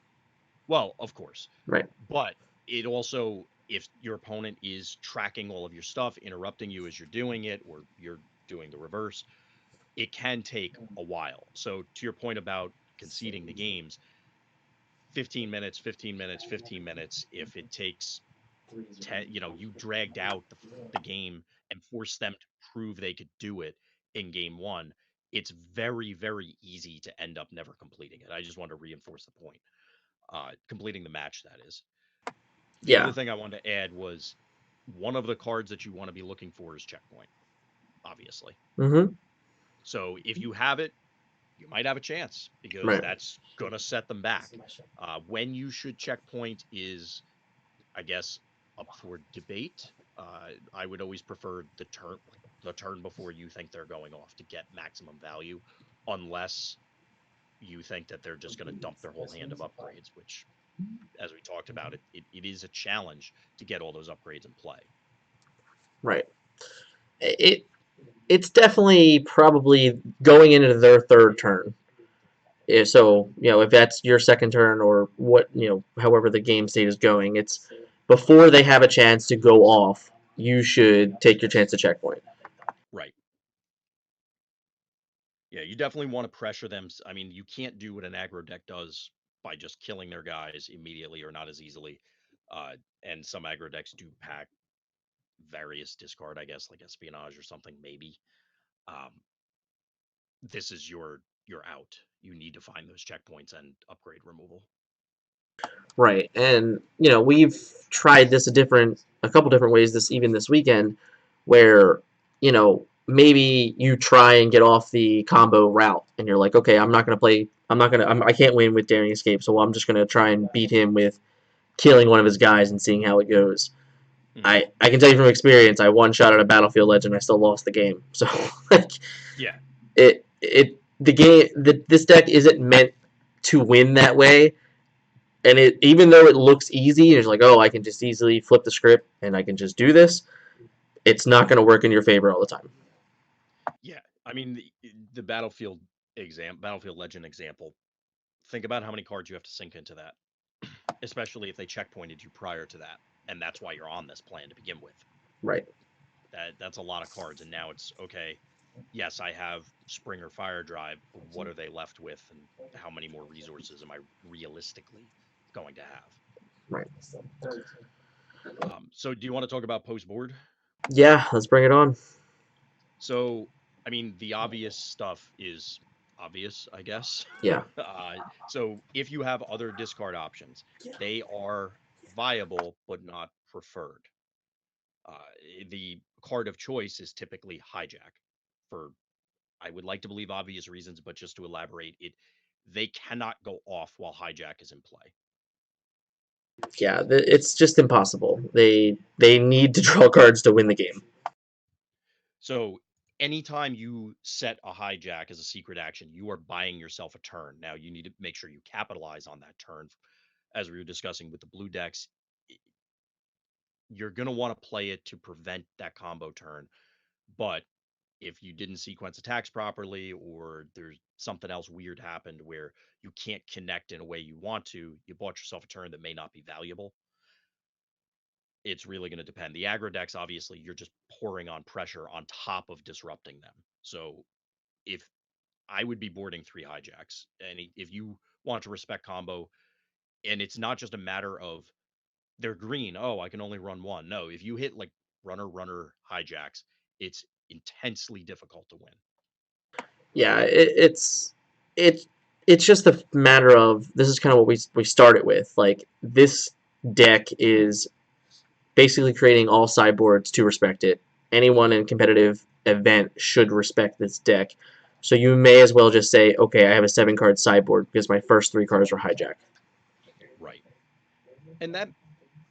well, of course. Right. But it also, if your opponent is tracking all of your stuff, interrupting you as you're doing it, or you're doing the reverse, it can take a while. So to your point about conceding the games, 15 minutes, 15 minutes, 15 minutes, if it takes 10, you dragged out the game and forced them to prove they could do it in game one, it's very, very easy to end up never completing it. I just want to reinforce the point. Completing the match, that is. The other Yeah. thing I wanted to add was one of the cards that you want to be looking for is checkpoint, obviously. Mm-hmm. So if you have it, you might have a chance because Right. that's going to set them back. When you should checkpoint is, I guess, up for debate. I would always prefer the turn before you think they're going off to get maximum value, unless you think that they're just going to dump their whole hand of upgrades, which, as we talked about, it is a challenge to get all those upgrades in play. Right. It's definitely probably going into their third turn So if that's your second turn or what however the game state is going, it's before they have a chance to go off. You should take your chance to checkpoint. Right. Yeah, you definitely want to pressure them. I mean, you can't do what an aggro deck does by just killing their guys immediately or not as easily. Uh, and some aggro decks do pack various discard, I guess, like espionage or something, maybe. Um, this is your out. You need to find those checkpoints and upgrade removal. Right, and we've tried this a couple different ways this weekend, where maybe you try and get off the combo route, and you're like, okay, I'm not gonna play, I can't win with Daring Escape, so I'm just gonna try and beat him with killing one of his guys and seeing how it goes. Hmm. I can tell you from experience, I one shot at a Battlefield Legend, I still lost the game. So like Yeah, the game, this deck isn't meant to win that way, and it even though it looks easy, it's like, oh, I can just easily flip the script and I can just do this. It's not going to work in your favor all the time. yeah. I mean, the Battlefield Legend example. Think about how many cards you have to sink into that, especially if they checkpointed you prior to that, and that's why you're on this plan to begin with. Right. That's a lot of cards, and now it's okay. Yes, I have Springer Fire Drive, but what are they left with, and how many more resources am I realistically going to have? Right. So, do you want to talk about post board? Yeah. Let's bring it on. So, I mean, the obvious stuff is obvious, I guess. Yeah. So, if you have other discard options, they are viable but not preferred. The card of choice is typically hijack for, I would like to believe, obvious reasons, but just to elaborate, they cannot go off while hijack is in play. Yeah. It's just impossible. They need to draw cards to win the game. So anytime you set a hijack as a secret action, you are buying yourself a turn. Now you need to make sure you capitalize on that turn. As we were discussing with the blue decks, you're going to want to play it to prevent that combo turn. But if you didn't sequence attacks properly, or there's something else weird happened where you can't connect in a way you want to, you bought yourself a turn that may not be valuable. It's really going to depend. The aggro decks, obviously, you're just pouring on pressure on top of disrupting them. So if I would be boarding 3 hijacks, and if you want to respect combo, and it's not just a matter of they're green, oh, I can only run one. No, if you hit like runner hijacks, it's intensely difficult to win. Yeah. It it's just a matter of this is kind of what we started with. Like this deck is basically creating all sideboards to respect it. Anyone in competitive event should respect this deck. So you may as well just say, okay, I have a 7 card sideboard because my first 3 cards were hijack. Right. And that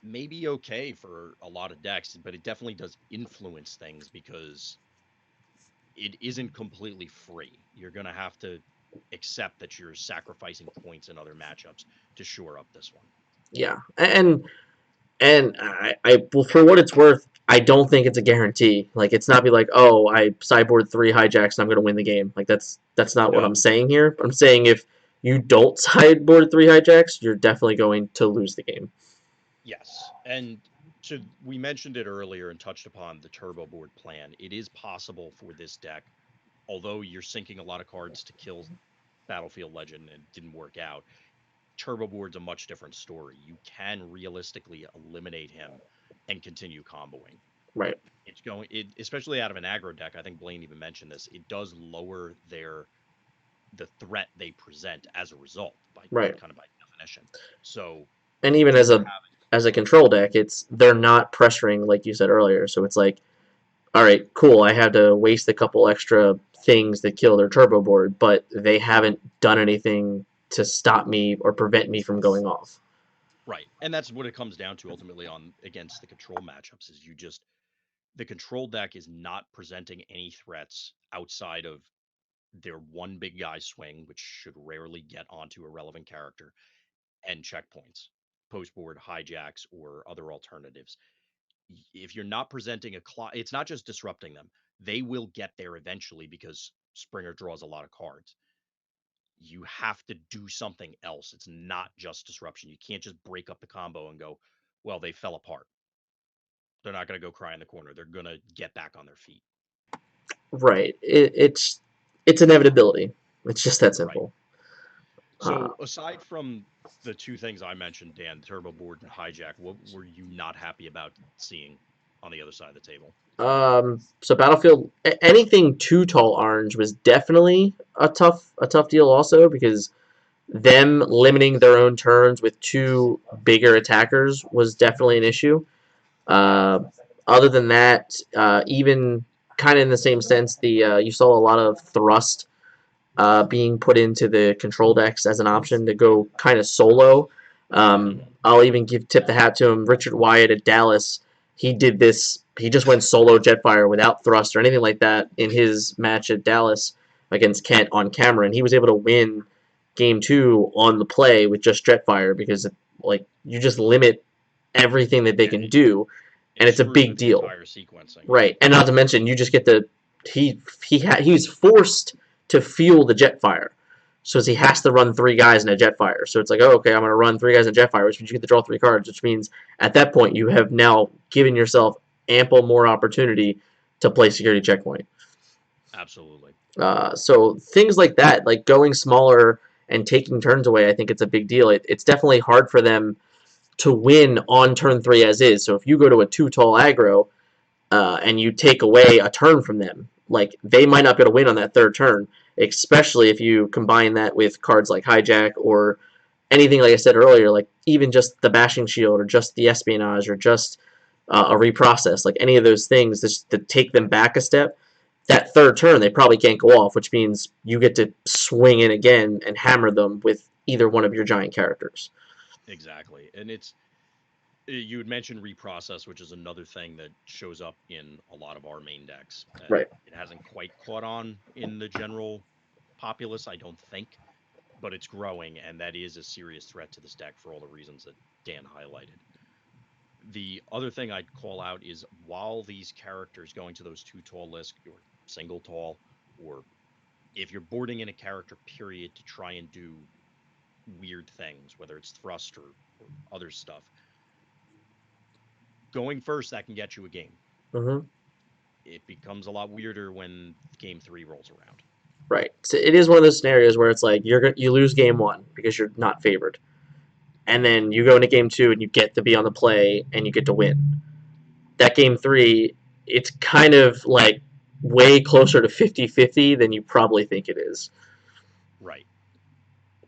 may be okay for a lot of decks, but it definitely does influence things because it isn't completely free. You're going to have to accept that you're sacrificing points in other matchups to shore up this one. Yeah, and well, for what it's worth, I don't think it's a guarantee. Like it's not be like, oh, I sideboard 3 hijacks and I'm gonna win the game. Like that's not what No. I'm saying here. I'm saying if you don't sideboard 3 hijacks, you're definitely going to lose the game. Yes. And so we mentioned it earlier and touched upon the turbo board plan. It is possible for this deck, although you're sinking a lot of cards to kill Battlefield Legend and it didn't work out. Turbo board's a much different story. You can realistically eliminate him and continue comboing. Right, Especially out of an aggro deck. I think Blaine even mentioned this. It does lower the threat they present as a result by right. kind of by definition. So And you even do have as a control deck, it's they're not pressuring like you said earlier. So it's like, all right, cool. I had to waste a couple extra things that kill their turbo board, but they haven't done anything to stop me or prevent me from going off. right. And that's what it comes down to ultimately on against the control matchups is the control deck is not presenting any threats outside of their one big guy swing, which should rarely get onto a relevant character, and checkpoints, post board hijacks, or other alternatives. If you're not presenting it's not just disrupting them. They will get there eventually because Springer draws a lot of cards. you have to do something else. It's not just disruption. You can't just break up the combo and go, well, they fell apart. They're not going to go cry in the corner. They're going to get back on their feet. Right. It's inevitability. It's just that Right. simple. Uh, So aside from the two things I mentioned, Dan, Turbo Board and Hijack, what were you not happy about seeing on the other side of the table? so Battlefield, anything too tall orange was definitely a tough deal also because them limiting their own turns with two bigger attackers was definitely an issue. Uh, Other than that, even kind of in the same sense, the you saw a lot of thrust being put into the control decks as an option to go kind of solo. Hmm. I'll even tip the hat to him. Richard Wyatt at Dallas, he did this. He just went solo Jetfire without thrust or anything like that in his match at Dallas against Kent on camera, and he was able to win game two on the play with just Jetfire because like you just limit everything that they Yeah, can do, and it it's a screws big with the deal. entire sequencing. Yeah, Right, and not to mention, you just get the he's forced to fuel the Jetfire, so he has to run three guys in a Jetfire. So it's like, oh, okay, I'm going to run three guys in Jetfire, which means you get to draw three cards, which means at that point you have now given yourself ample more opportunity to play security checkpoint. absolutely. So things like that, like going smaller and taking turns away, I think it's a big deal. It's definitely hard for them to win on turn three as is. So if you go to a two tall aggro and you take away a turn from them, like they might not be able to win on that third turn, especially if you combine that with cards like Hijack or anything like I said earlier, like even just the Bashing Shield or just the Espionage or just a reprocess, like any of those things just to take them back a step. That third turn, they probably can't go off, which means you get to swing in again and hammer them with either one of your giant characters. Exactly. And it's you had mentioned reprocess, which is another thing that shows up in a lot of our main decks, and Right. it hasn't quite caught on in the general populace, I don't think, but it's growing, and that is a serious threat to this deck for all the reasons that Dan highlighted. The other thing I'd call out is while these characters going to those two tall lists or single tall, or if you're boarding in a character period to try and do weird things, whether it's thrust or other stuff, going first that can get you a game. Mm-hmm. It becomes a lot weirder when game three rolls around. Right. So it is one of those scenarios where it's like you lose game one because you're not favored, and then you go into game two and you get to be on the play and you get to win. That game three, it's kind of like way closer to 50-50 than you probably think it is. Right.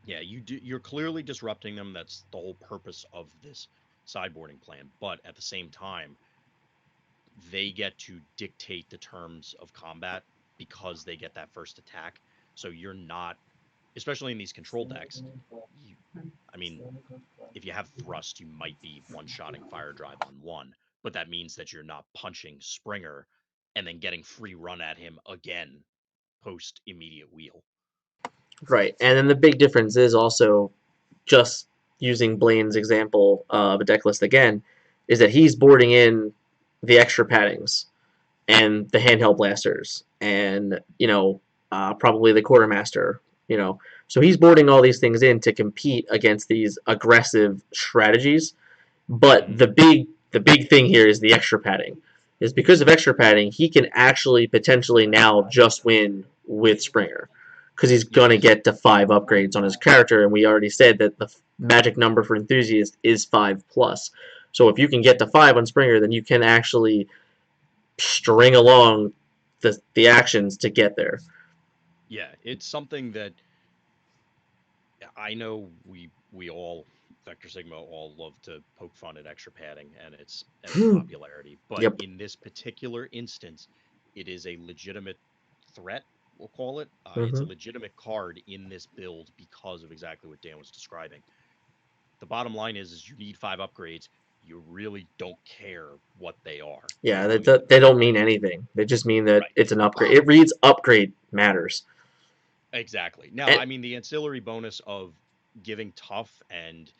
Yeah, you're clearly disrupting them. That's the whole purpose of this sideboarding plan. But at the same time, they get to dictate the terms of combat because they get that first attack. So you're not, especially in these control decks, you I mean, if you have thrust, you might be one-shotting fire drive on one, but that means that you're not punching Springer and then getting free run at him again post immediate wheel. Right. And then the big difference is also just using Blaine's example of a deck list again, is that he's boarding in the extra paddings and the handheld blasters and probably the quartermaster. So he's boarding all these things in to compete against these aggressive strategies. But Hmm. the big thing here is the extra padding. Is because of extra padding, he can actually potentially now just win with Springer because he's gonna Yes. get to 5 upgrades on his character, and we already said that the magic number for enthusiast is 5 plus. So if you can get to 5 on Springer, then you can actually string along the actions to get there. Yeah, it's something that I know we all Vectorsigma all love to poke fun at extra padding and its popularity, but Yep. in this particular instance, it is a legitimate threat. We'll call it. It's a Hmm. legitimate card in this build because of exactly what Dan was describing. The bottom line is you need 5 upgrades. You really don't care what they are. Yeah, You're going they don't for mean anything. They just mean that right. it's an upgrade. It reads upgrade matters. Exactly. Now, And I mean the ancillary bonus of giving tough and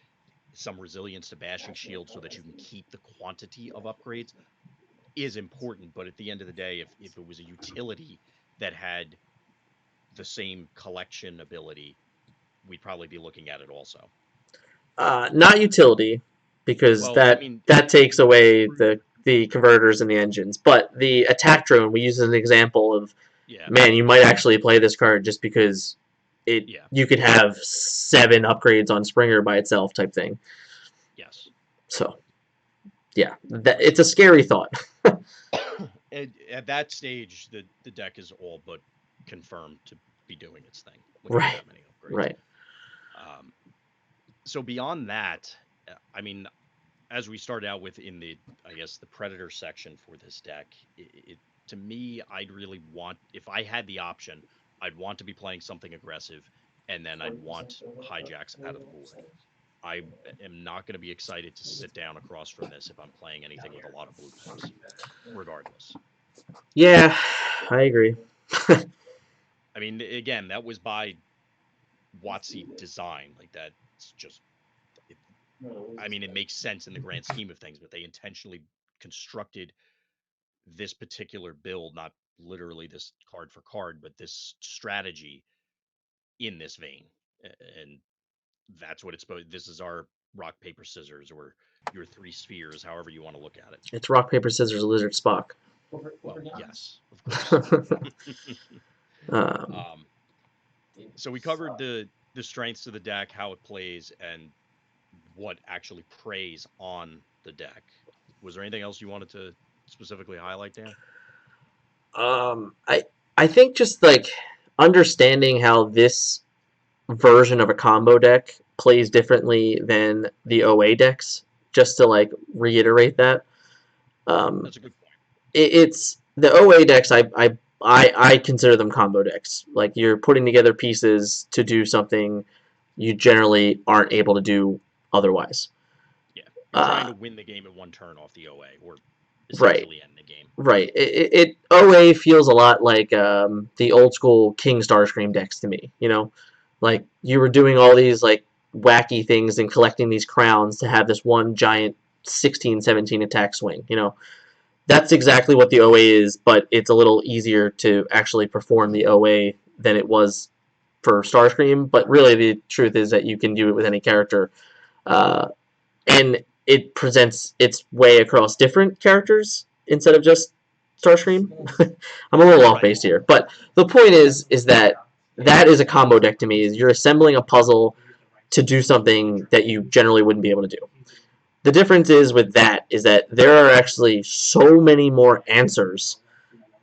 some resilience to bashing shield so that you can keep the quantity of upgrades is important. But at the end of the day, if it was a utility that had the same collection ability, we'd probably be looking at it also. Not utility, because Well, I mean, that takes away the converters and the engines. But the attack drone we use as an example of, yeah, man, you might actually play this card just because it yeah, you could have 7 upgrades on Springer by itself type thing. yes. So yeah, it's a scary thought. At that stage, the deck is all but confirmed to be doing its thing when you have Right, that many upgrades. right. Um, so beyond that, I mean, as we started out with in the, I guess, the Predator section for this deck, to me, I'd really want, if I had the option, I'd want to be playing something aggressive, and then I'd want hijacks out of the board. I am not going to be excited to sit down across from this if I'm playing anything with a lot of blue picks, regardless. Yeah, I agree. I mean, again, that was by WotC design. Like that's just, it, I mean, it makes sense in the grand scheme of things, but they intentionally constructed this particular build, not literally this card for card, but this strategy in this vein. And that's what it's supposed. This is our rock paper scissors, or your three spheres, however you want to look at it. It's rock paper scissors lizard Spock. Well, yes, of course. um, um, so we covered the strengths of the deck, how it plays, and what actually preys on the deck. Was there anything else you wanted to specifically highlight, Dan? um, I I think just like understanding how this version of a combo deck plays differently than the OA decks. Just to like reiterate that, um, That's a good point. it's the OA decks. I consider them combo decks. Like you're putting together pieces to do something you generally aren't able to do otherwise. Yeah, you're trying Uh, to win the game in one turn off the OA, or right, essentially end the game. right. It OA feels a lot like the old school King Starscream decks to me. You know, like you were doing all these like wacky things and collecting these crowns to have this one giant 16, 17 attack swing. You know, that's exactly what the OA is, but it's a little easier to actually perform the OA than it was for Starscream. But really, the truth is that you can do it with any character, and it presents its way across different characters instead of just Starscream. I'm a little off Right. base here, but the point is that that is a combo deck to me. Is you're assembling a puzzle to do something that you generally wouldn't be able to do. The difference is with that is that there are actually so many more answers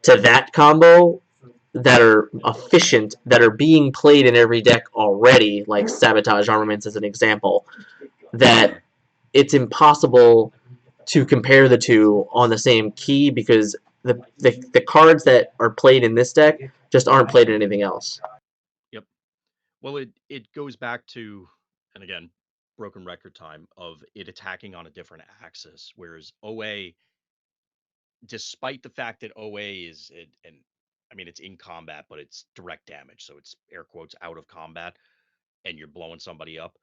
to that combo that are efficient, that are being played in every deck already, like Sabotage Armaments as an example, that Mhm. it's impossible to compare the two on the same key because the cards that are played in this deck just aren't played in anything else. Yep. Well, it goes back to, and again, broken record time of it attacking on a different axis, whereas OA, despite the fact that OA is it, and I mean it's in combat, but it's direct damage, so it's air quotes out of combat, and you're blowing somebody up.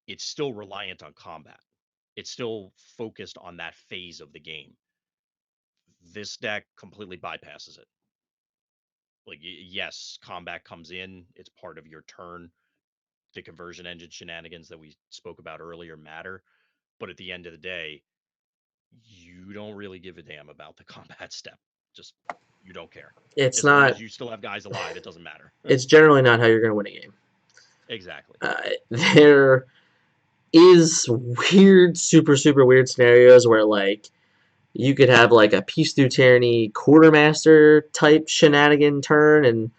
It's still reliant on combat. It's still focused on that phase of the game. This deck completely bypasses it. Like, yes, combat comes in, it's part of your turn. The conversion engine shenanigans that we spoke about earlier matter, but at the end of the day, you don't really give a damn about the combat step. Just, you don't care. It's As long as not. you still have guys alive, it doesn't matter. It's generally not how you're going to win a game. Exactly. There is weird, super weird scenarios where like you could have like a Peace Through Tyranny quartermaster type shenanigan turn and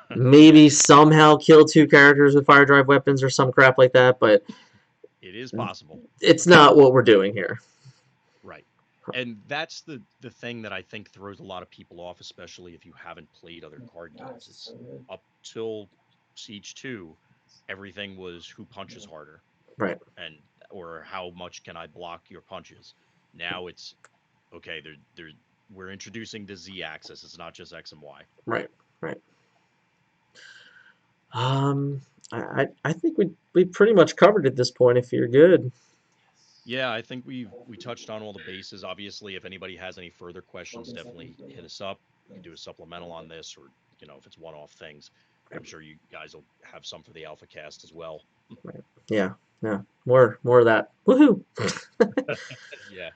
Yeah, maybe somehow kill 2 characters with fire drive weapons or some crap like that, but it is possible. it's not what we're doing here. Right. And that's the thing that I think throws a lot of people off, especially if you haven't played other card games. It's up till Siege 2, everything was who punches harder, Right, and or how much can I block your punches. Now it's okay, they're we're introducing the Z axis. It's not just X and Y. right, right. Um, I think we pretty much covered at this point. If you're good, Yeah, I think we touched on all the bases. Obviously, if anybody has any further questions, definitely hit us up. We can do a supplemental on this, or if it's one-off things. I'm sure you guys will have some for the alpha cast as well. Right. Yeah. Yeah. More of that. Woohoo! Yeah.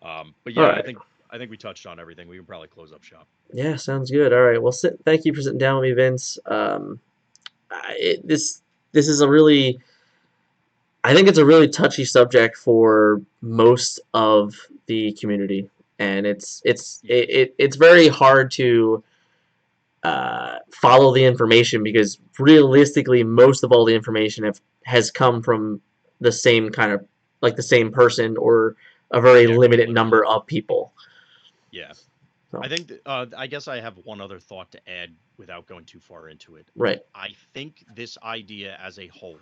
But All yeah, right. I think we touched on everything. We can probably close up shop. Yeah, sounds good. All right. Well, thank you for sitting down with me, Vince. This is a really, I think it's a really touchy subject for most of the community, and Yeah. it's very hard to follow the information because realistically, most of all the information has come from the same kind of like the same person or a very Yeah, limited literally. number of people. Yeah. So, I guess I have one other thought to add without going too far into it. right. I think this idea as a whole,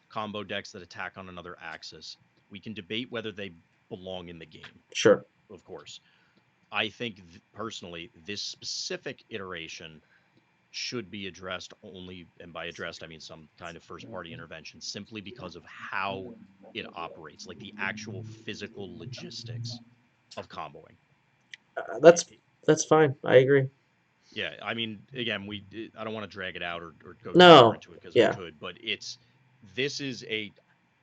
combo decks that attack on another axis, we can debate whether they belong in the game, Sure. of course. I think personally, this specific iteration should be addressed only, and by addressed, I mean some kind of first party intervention, simply because of how it operates, like the actual physical logistics of comboing. Uh, It, that's that's fine. I agree. Yeah, I mean, again, I don't want to drag it out or go too far No. into it because we Yeah. could, but this is a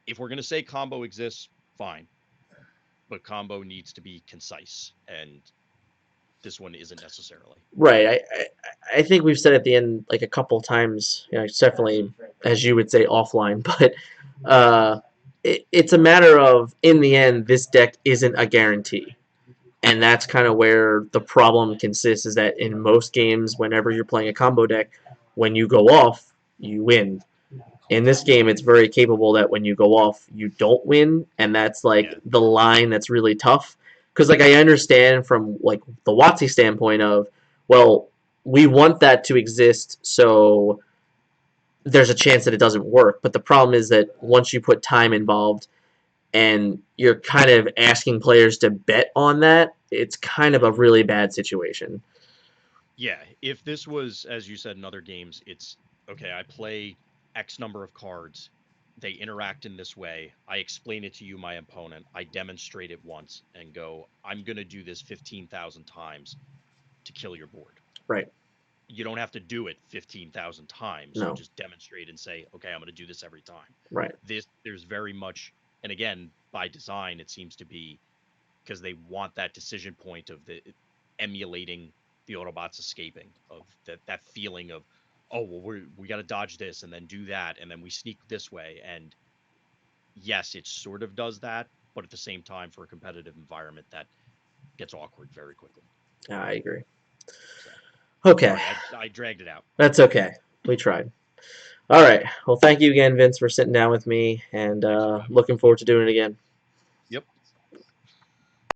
if we're gonna say combo exists, fine, but combo needs to be concise, and this one isn't necessarily. Right. I think we've said at the end like a couple times. You know, it's definitely as you would say offline, but it's a matter of in the end this deck isn't a guarantee. And that's kind of where the problem consists is that in most games, whenever you're playing a combo deck, when you go off, you win. In this game, it's very capable that when you go off, you don't win, and that's like Yeah, the line that's really tough. Because like I understand from like the WotC standpoint of, well, we want that to exist, so there's a chance that it doesn't work. But the problem is that once you put time involved, and you're kind of asking players to bet on that, it's kind of a really bad situation. yeah. If this was, as you said in other games, it's okay. I play X number of cards. They interact in this way. I explain it to you, my opponent. I demonstrate it once and go, I'm going to do this 15,000 times to kill your board. Right. You don't have to do it 15,000 times. You No. just demonstrate and say, okay, I'm going to do this every time. Right. There's very much, and again, by design, it seems to be because they want that decision point of the emulating the Autobots escaping, of that feeling of, oh, well, we got to dodge this and then do that. And then we sneak this way. And yes, it sort of does that. But at the same time, for a competitive environment, that gets awkward very quickly. Yeah, I agree. So Okay. sorry, I dragged it out. That's okay. We tried. All right. Well, thank you again, Vince, for sitting down with me, and Thanks for having me. looking forward to doing it again.